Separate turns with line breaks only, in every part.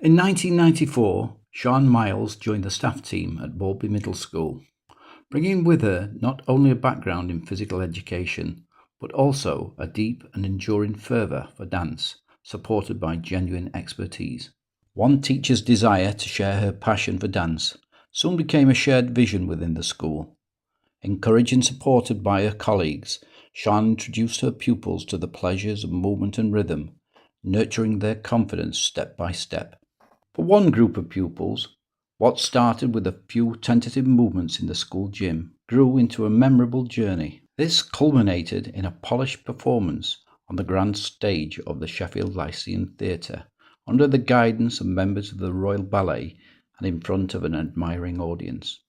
In 1994, Sian Miles joined the staff team at Balby Middle School, bringing with her not only a background in physical education, but also a deep and enduring fervour for dance, supported by genuine expertise. One teacher's desire to share her passion for dance soon became a shared vision within the school. Encouraged and supported by her colleagues, Sian introduced her pupils to the pleasures of movement and rhythm, nurturing their confidence step by step. For one group of pupils, what started with a few tentative movements in the school gym grew into a memorable journey. This culminated in a polished performance on the grand stage of the Sheffield Lyceum Theatre, under the guidance of members of the Royal Ballet and in front of an admiring audience.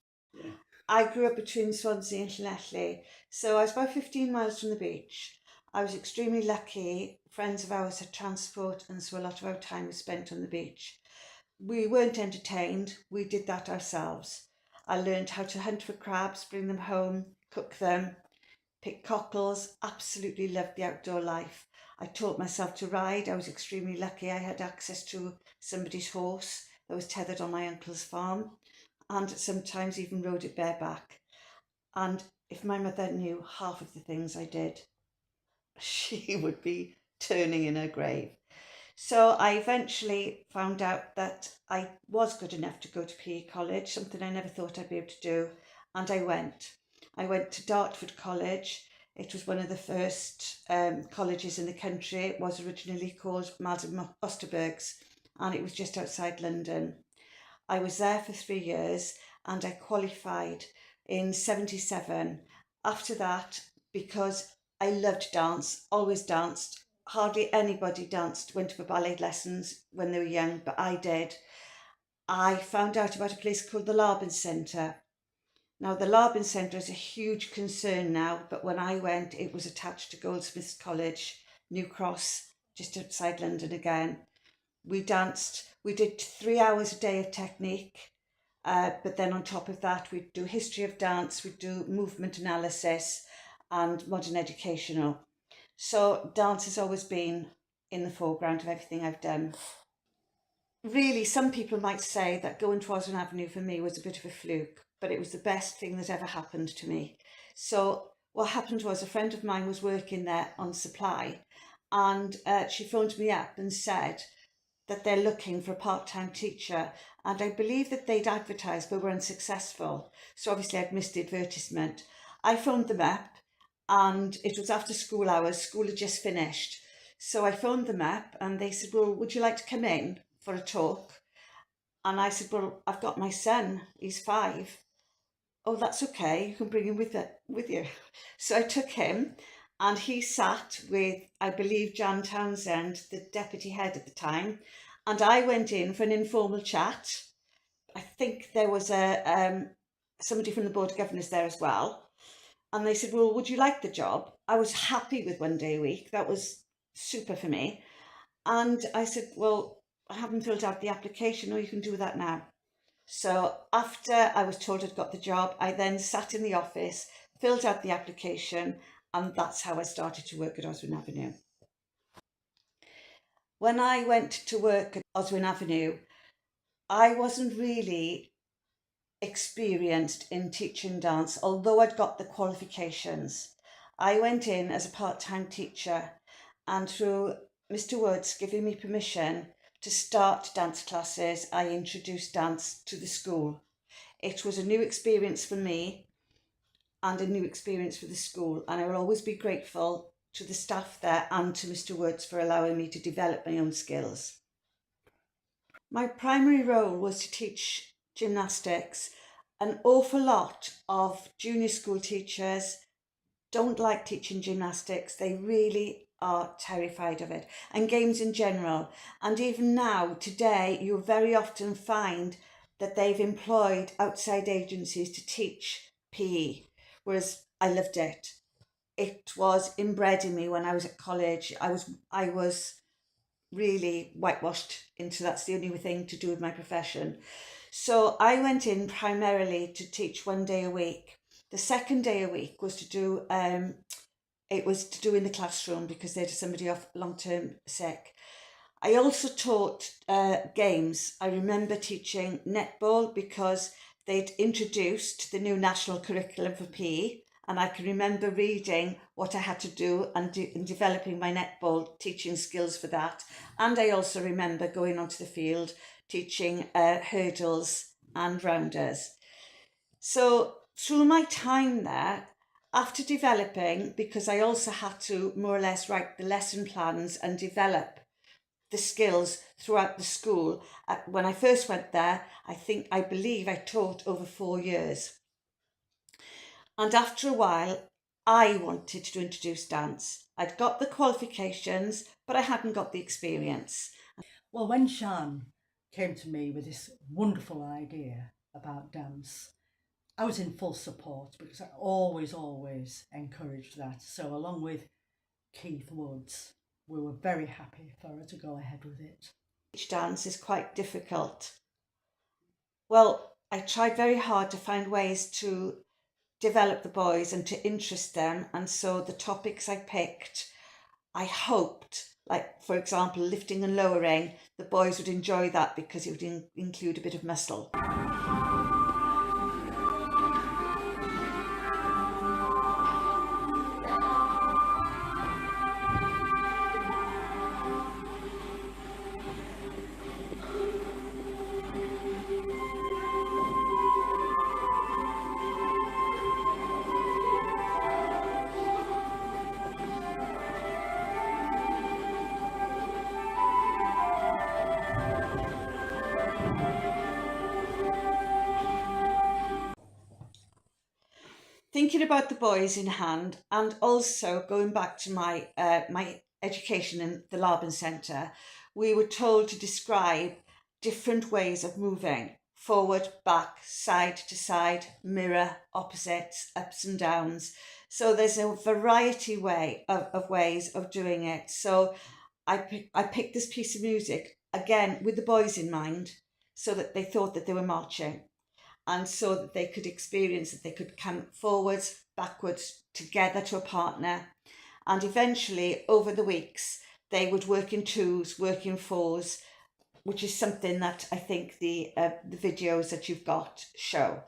I grew up between Swansea and Llanelli, so I was about 15 miles from the beach. I was extremely lucky. Friends of ours had transport, and so a lot of our time was spent on the beach. We weren't entertained, we did that ourselves. I learned how to hunt for crabs, bring them home, cook them, pick cockles, absolutely loved the outdoor life. I taught myself to ride. I was extremely lucky. I had access to somebody's horse that was tethered on my uncle's farm, and sometimes even rode it bareback. And if my mother knew half of the things I did, she would be turning in her grave. So I eventually found out that I was good enough to go to PE college, something I never thought I'd be able to do, and I went. I went to Dartford College. It was one of the first colleges in the country. It was originally called Miles and Osterberg's, and it was just outside London. I was there for 3 years and I qualified in 77. After that, because I loved dance, always danced, hardly anybody went for ballet lessons when they were young, but I did. I found out about a place called the Larbin Centre. Now, the Larbin Centre is a huge concern now, but when I went, it was attached to Goldsmiths College, New Cross, just outside London again. We danced, we did 3 hours a day of technique, but then on top of that, we'd do history of dance, we'd do movement analysis and modern educational. So dance has always been in the foreground of everything I've done. Really, some people might say that going to Osborne Avenue for me was a bit of a fluke, but it was the best thing that ever happened to me. So what happened was a friend of mine was working there on supply, and she phoned me up and said that they're looking for a part-time teacher, and I believe that they'd advertised but were unsuccessful. So obviously I'd missed the advertisement. I phoned them up and it was after school hours. School had just finished. So I phoned them up and they said, well, would you like to come in for a talk? And I said, well, I've got my son, he's 5. Oh, that's okay, you can bring him with you. So I took him and he sat with, I believe, Jan Townend, the deputy head at the time, and I went in for an informal chat. I think there was somebody from the Board of Governors there as well. And they said, well, would you like the job? I was happy with 1 day a week. That was super for me. And I said, well, I haven't filled out the application. Oh, you can do that now. So after I was told I'd got the job, I then sat in the office, filled out the application, and that's how I started to work at Oswin Avenue. When I went to work at Oswin Avenue, I wasn't really experienced in teaching dance, although I'd got the qualifications. I went in as a part-time teacher, and through Mr. Woods giving me permission to start dance classes, I introduced dance to the school. It was a new experience for me and a new experience for the school, and I will always be grateful to the staff there and to Mr. Woods for allowing me to develop my own skills. My primary role was to teach gymnastics. An awful lot of junior school teachers don't like teaching gymnastics. They really are terrified of it, and games in general. And even now, today, you'll very often find that they've employed outside agencies to teach PE, whereas I loved it. It was inbred in me when I was at college. I was really whitewashed into that's the only thing to do with my profession. So I went in primarily to teach 1 day a week. The second day a week was to do it was to do in the classroom because they had somebody off long-term sick. I also taught games. I remember teaching netball because they'd introduced the new national curriculum for PE, and I can remember reading what I had to do and developing my netball teaching skills for that. And I also remember going onto the field teaching hurdles and rounders. So through my time there, after developing, because I also had to more or less write the lesson plans and develop the skills throughout the school. When I first went there, I believe I taught over 4 years. And after a while, I wanted to introduce dance. I'd got the qualifications, but I hadn't got the experience.
Well, when Sian came to me with this wonderful idea about dance, I was in full support because I always encouraged that. So along with Keith Woods, we were very happy for her to go ahead with it.
Each dance is quite difficult. Well, I tried very hard to find ways to develop the boys and to interest them, and so the topics I picked, I hoped, like for example lifting and lowering, the boys would enjoy that because it would include a bit of muscle. Thinking about the boys in hand, and also going back to my education in the Laban Centre, we were told to describe different ways of moving: forward, back, side to side, mirror, opposites, ups and downs. So there's a variety of ways of doing it. So I picked this piece of music, again, with the boys in mind, so that they thought that they were marching, and so that they could experience that they could come forwards, backwards, together to a partner. And eventually, over the weeks, they would work in twos, work in fours, which is something that I think the videos that you've got show.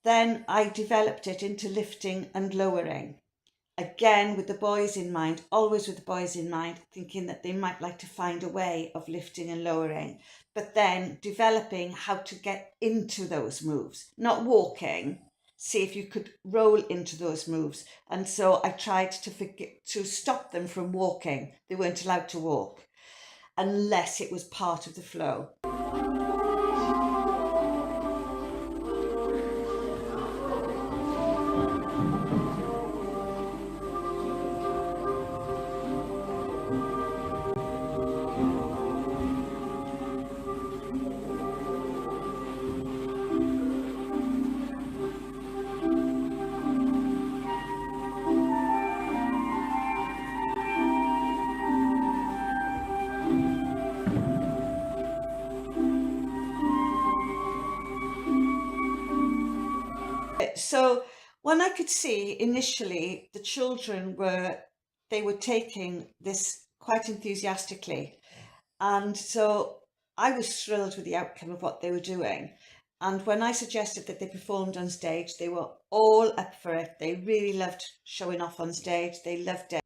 Then I developed it into lifting and lowering. Again, with the boys in mind, always with the boys in mind, thinking that they might like to find a way of lifting and lowering, but then developing how to get into those moves, not walking. See if you could roll into those moves. And so I tried to stop them from walking. They weren't allowed to walk unless it was part of the flow. So when I could see initially the children were taking this quite enthusiastically. And so I was thrilled with the outcome of what they were doing. And when I suggested that they performed on stage, they were all up for it. They really loved showing off on stage. They loved it.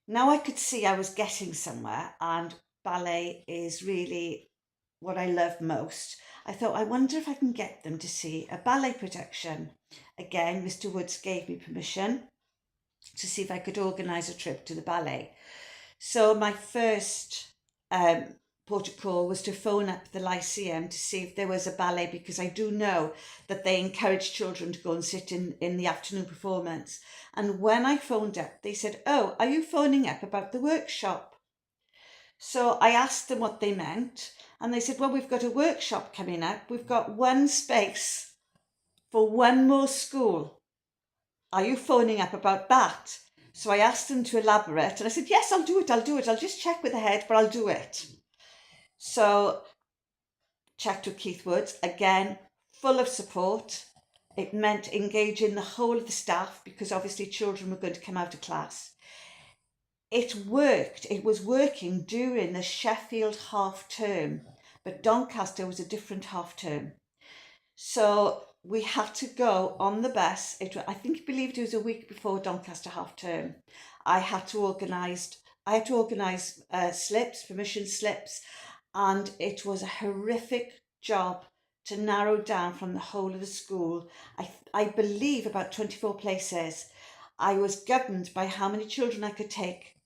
Now I could see I was getting somewhere, and ballet is really what I love most, I thought, I wonder if I can get them to see a ballet production. Again, Mr. Woods gave me permission to see if I could organise a trip to the ballet. So my first port of call was to phone up the Lyceum to see if there was a ballet, because I do know that they encourage children to go and sit in the afternoon performance. And when I phoned up, they said, "Oh, are you phoning up about the workshop?" So I asked them what they meant, and they said, "Well, we've got a workshop coming up. We've got one space for one more school. Are you phoning up about that?" So I asked them to elaborate, and I said, "Yes, I'll do it. I'll just check with the head, but I'll do it." So checked with Keith Woods, again, full of support. It meant engaging the whole of the staff, because obviously children were going to come out of class. It worked. It was working during the Sheffield half term, but Doncaster was a different half term. So we had to go on the bus. I believed it was a week before Doncaster half term. I had to organise slips, permission slips, and it was a horrific job to narrow down from the whole of the school. I believe about 24 places. I was governed by how many children I could take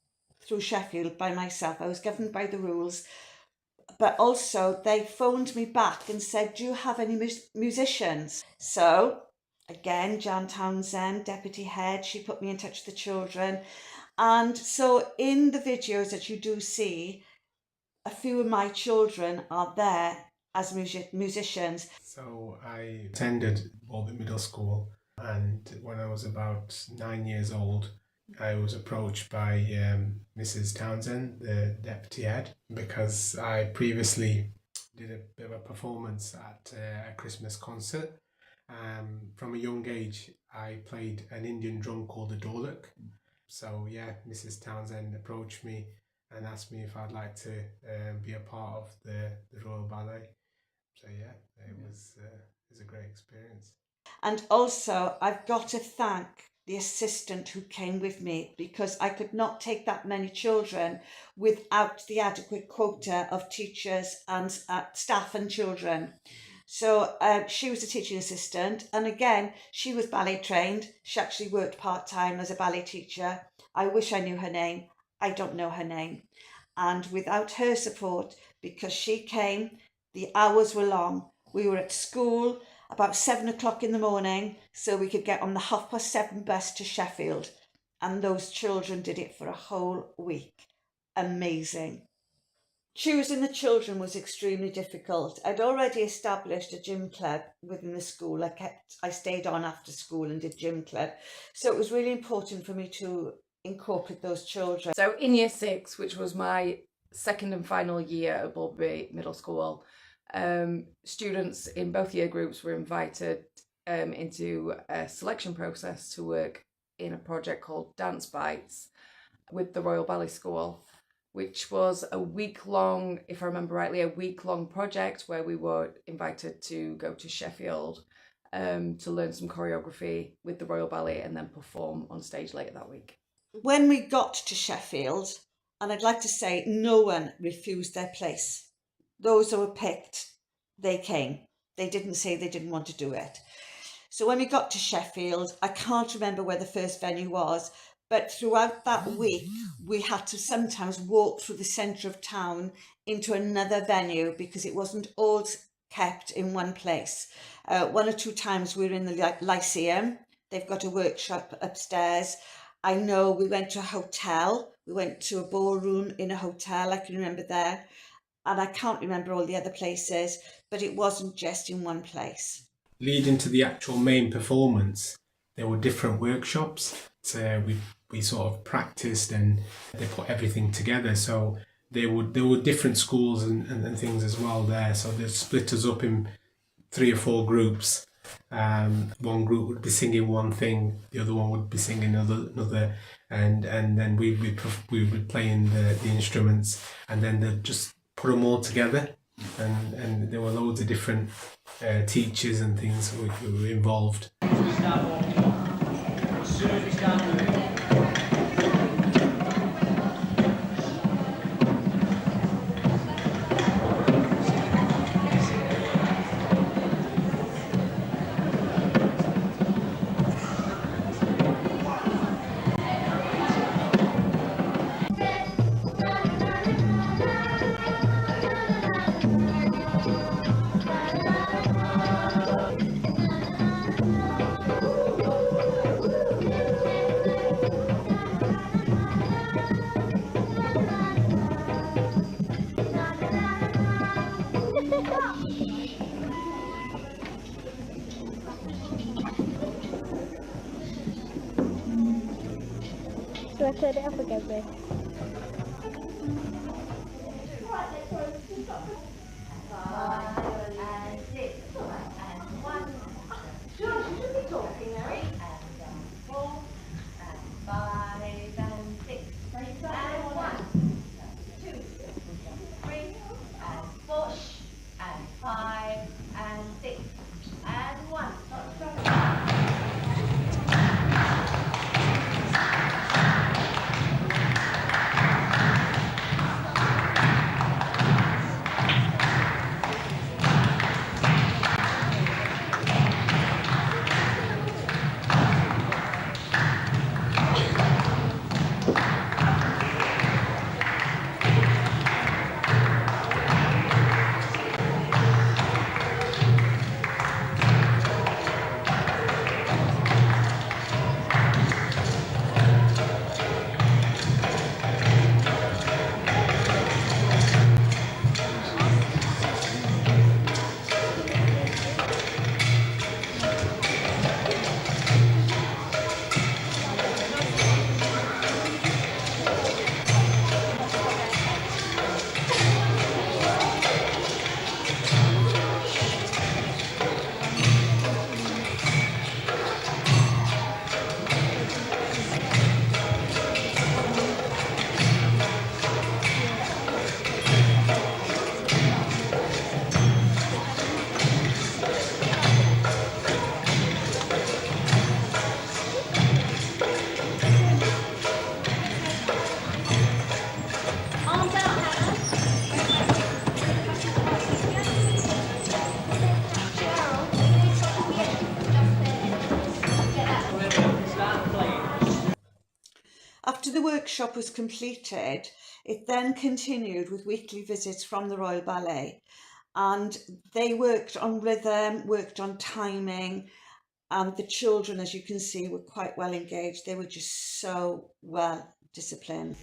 through Sheffield by myself. I was governed by the rules. But also they phoned me back and said, "Do you have any musicians?" So again, Jan Townend, deputy head, she put me in touch with the children. And so in the videos that you do see, a few of my children are there as musicians.
So I attended Balby Middle School, and when I was about 9 years old, I was approached by Mrs. Townsend, the deputy head, because I previously did a bit of a performance at a Christmas concert. From a young age, I played an Indian drum called the Dholak. So yeah, Mrs. Townsend approached me and asked me if I'd like to be a part of the Royal Ballet. So yeah, it was a great experience.
And also, I've got to thank the assistant who came with me, because I could not take that many children without the adequate quota of teachers and staff and children. So she was a teaching assistant, and again, she was ballet trained. She actually worked part-time as a ballet teacher. I wish I knew her name. I don't know her name. And without her support, because she came, the hours were long. We were at school about 7 o'clock in the morning, so we could get on the 7:30 bus to Sheffield. And those children did it for a whole week. Amazing. Choosing the children was extremely difficult. I'd already established a gym club within the school. I stayed on after school and did gym club. So it was really important for me to incorporate those children.
So in year 6, which was my second and final year at Balby Middle School, students in both year groups were invited into a selection process to work in a project called Dance Bites with the Royal Ballet School, which was a week-long, if I remember rightly, a week-long project where we were invited to go to Sheffield to learn some choreography with the Royal Ballet and then perform on stage later that week.
When we got to Sheffield, and I'd like to say no one refused their place. Those that were picked, they came. They didn't say they didn't want to do it. So when we got to Sheffield, I can't remember where the first venue was, but throughout that week, we had to sometimes walk through the centre of town into another venue because it wasn't all kept in one place. 1 or 2 times we were in the Lyceum. They've got a workshop upstairs. I know we went to a hotel. We went to a ballroom in a hotel, I can remember there. And I can't remember all the other places, but it wasn't just in one place.
Leading to the actual main performance, there were different workshops. So we sort of practiced and they put everything together. So there were different schools and things as well there. So they split us up in 3 or 4 groups. One group would be singing one thing, the other one would be singing another, and then we would be playing the instruments, and then they'd just put them all together, and there were loads of different teachers and things who were involved.
As soon as we start moving. Do I turn it off again, babe?
After the workshop was completed, it then continued with weekly visits from the Royal Ballet, and they worked on rhythm, worked on timing, and the children, as you can see, were quite well engaged. They were just so well disciplined.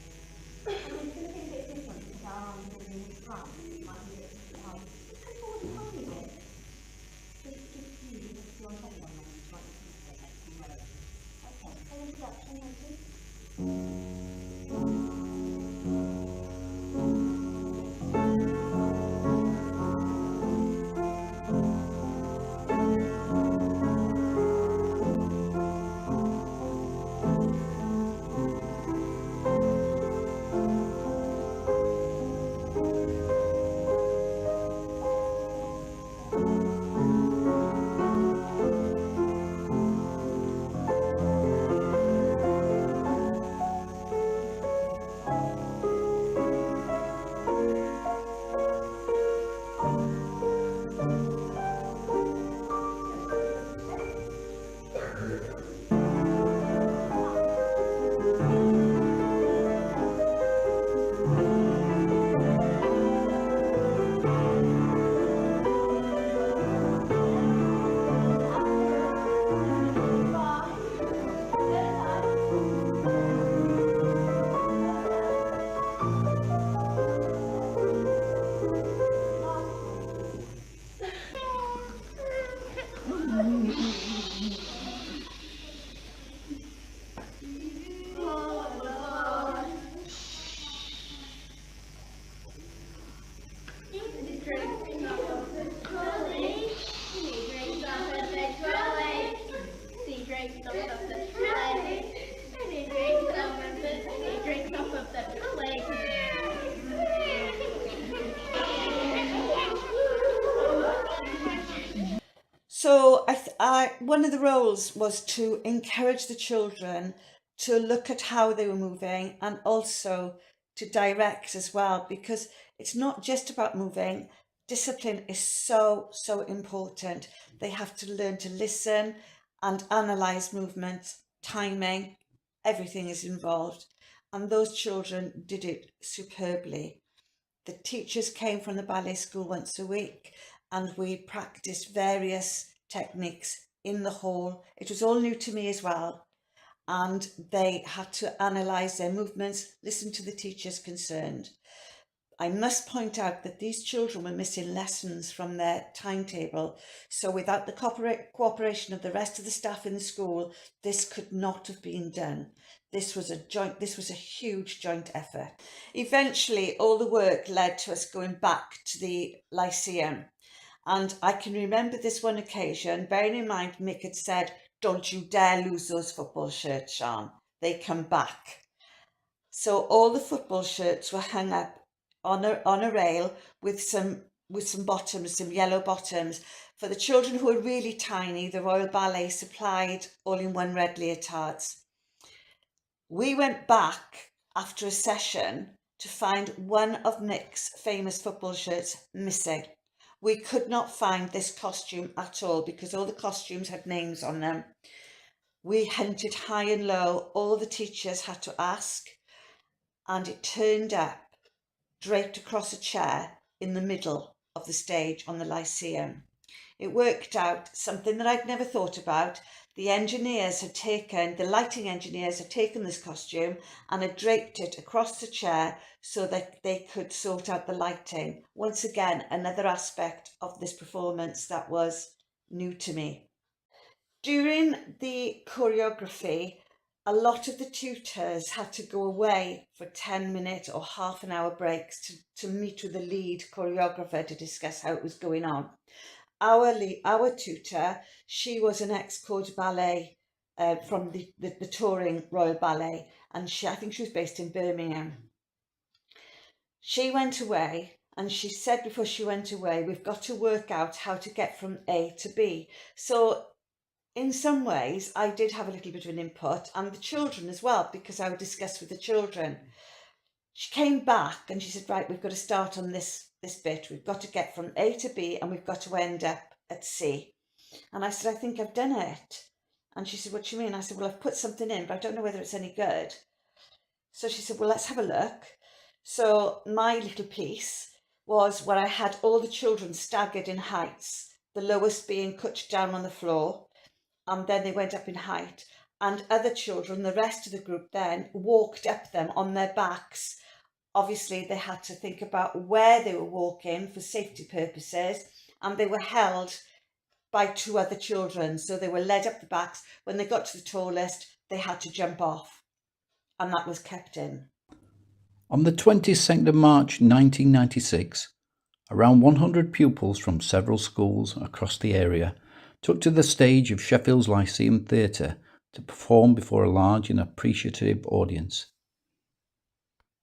So one of the roles was to encourage the children to look at how they were moving and also to direct as well, because it's not just about moving. Discipline is so, so important. They have to learn to listen and analyse movements, timing, everything is involved. And those children did it superbly. The teachers came from the ballet school once a week and we practiced various techniques in the hall. It was all new to me as well. And they had to analyse their movements, listen to the teachers concerned. I must point out that these children were missing lessons from their timetable. So without the cooperation of the rest of the staff in the school, this could not have been done. This was a huge joint effort. Eventually, all the work led to us going back to the Lyceum. And I can remember this one occasion, bearing in mind Mick had said, "Don't you dare lose those football shirts, Sian. They come back." So all the football shirts were hung up on a rail with some bottoms, some yellow bottoms. For the children who were really tiny, the Royal Ballet supplied all-in-one red leotards. We went back after a session to find one of Mick's famous football shirts missing. We could not find this costume at all because all the costumes had names on them. We hunted high and low. All the teachers had to ask, and it turned up draped across a chair in the middle of the stage on the Lyceum. It worked out something that I'd never thought about. The lighting engineers had taken this costume and had draped it across the chair so that they could sort out the lighting. Once again, another aspect of this performance that was new to me. During the choreography, a lot of the tutors had to go away for 10-minute or half an hour breaks to meet with the lead choreographer to discuss how it was going on. Our tutor, she was an ex-corps de ballet from the touring Royal Ballet, and I think she was based in Birmingham. She went away, and she said before she went away, "We've got to work out how to get from A to B." So in some ways, I did have a little bit of an input, and the children as well, because I would discuss with the children. She came back and she said, "Right, we've got to start on this bit. We've got to get from A to B and we've got to end up at C." And I said, "I think I've done it." And she said, "What do you mean?" I said, "Well, I've put something in, but I don't know whether it's any good." So she said, "Well, let's have a look." So my little piece was where I had all the children staggered in heights, the lowest being cut down on the floor, and then they went up in height. And other children, the rest of the group then, walked up them on their backs. Obviously, they had to think about where they were walking for safety purposes, and they were held by two other children. So they were led up the backs. When they got to the tallest, they had to jump off, and that was kept in.
On the 22nd of March 1996, around 100 pupils from several schools across the area took to the stage of Sheffield's Lyceum Theatre to perform before a large and appreciative audience.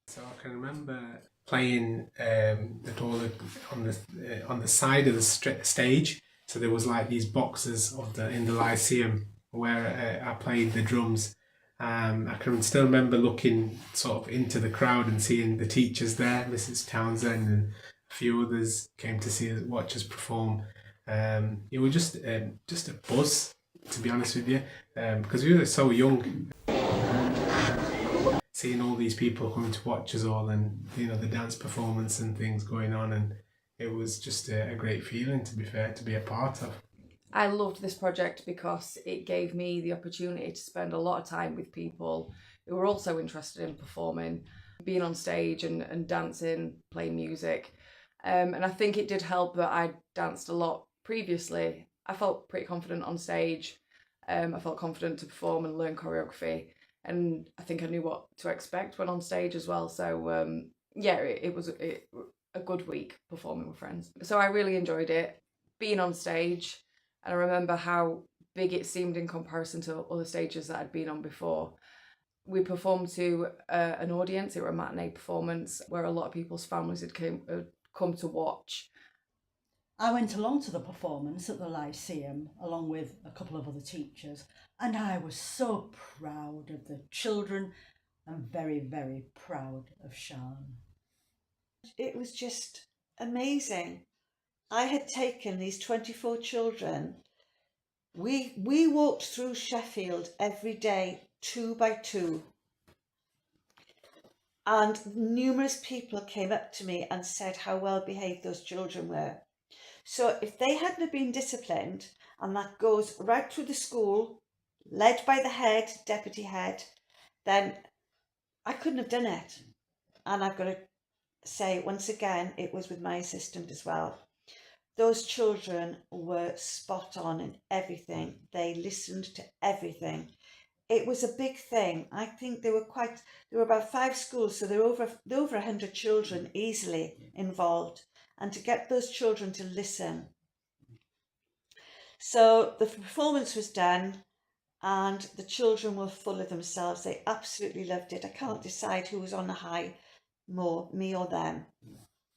So I can remember playing the toilet on the side of the stage. So there was like these boxes in the Lyceum where I played the drums. I can still remember looking sort of into the crowd and seeing the teachers there, Mrs. Townend and a few others came to watch us perform. It was just a buzz, to be honest with you, because we were so young. Seeing all these people coming to watch us all, and the dance performance and things going on, and it was just a great feeling, to be fair, to be a part of.
I loved this project because it gave me the opportunity to spend a lot of time with people who were also interested in performing, being on stage and dancing, playing music. And I think it did help that I danced a lot previously. I felt pretty confident on stage. I felt confident to perform and learn choreography. And I think I knew what to expect when on stage as well. So it was a good week performing with friends. So I really enjoyed it, being on stage. And I remember how big it seemed in comparison to other stages that I'd been on before. We performed to an audience. It was a matinee performance where a lot of people's families had come to watch.
I went along to the performance at the Lyceum along with a couple of other teachers, and I was so proud of the children and very, very proud of Sian.
It was just amazing. I had taken these 24 children. We walked through Sheffield every day, 2 by 2. And numerous people came up to me and said how well behaved those children were. So if they hadn't been disciplined, and that goes right through the school, led by the head, deputy head, then I couldn't have done it. And I've got say, once again, it was with my assistant as well. Those children were spot on in everything. They listened to everything. It was a big thing. I think there were about 5 schools, so there were over 100 children easily involved. And to get those children to listen. So the performance was done and the children were full of themselves. They absolutely loved it. I can't decide who was on a high more, me or them.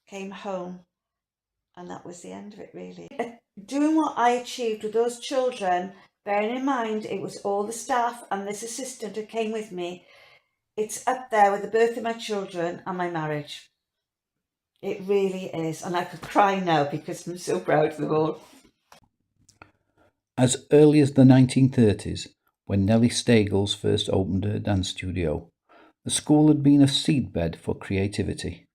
Came home and that was the end of it, really. Doing what I achieved with those children, bearing in mind it was all the staff and this assistant who came with me, it's up there with the birth of my children and my marriage. It really is. And I could cry now because I'm so proud of them all.
As early as the 1930s, when Nellie Stagles first opened her dance studio, the school had been a seedbed for creativity.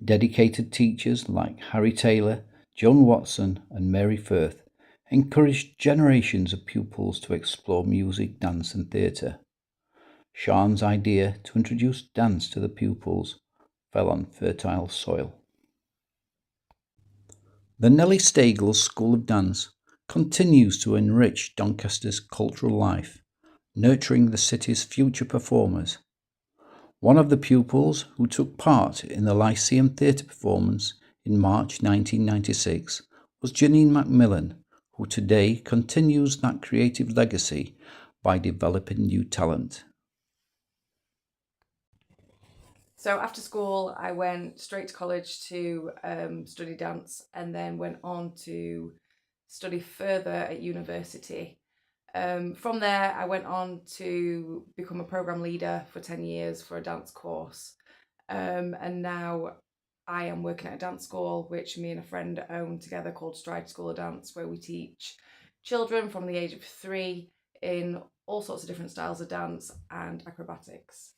Dedicated teachers like Harry Taylor, Joan Watson and Mary Firth encouraged generations of pupils to explore music, dance and theatre. Sian's idea to introduce dance to the pupils fell on fertile soil. The Nellie Stagles School of Dance continues to enrich Doncaster's cultural life, nurturing the city's future performers. One of the pupils who took part in the Lyceum Theatre performance in March 1996 was Janine McMillan, who today continues that creative legacy by developing new talent.
So after school, I went straight to college to study dance and then went on to study further at university. From there, I went on to become a programme leader for 10 years for a dance course. And now I am working at a dance school, which me and a friend own together, called Stride School of Dance, where we teach children from the age of 3 in all sorts of different styles of dance and acrobatics.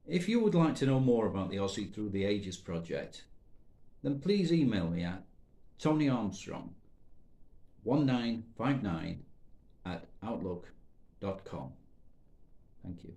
If you would like to know more about the Ossie Through the Ages project, then please email me at tonyarmstrong1959@outlook.com. Thank you.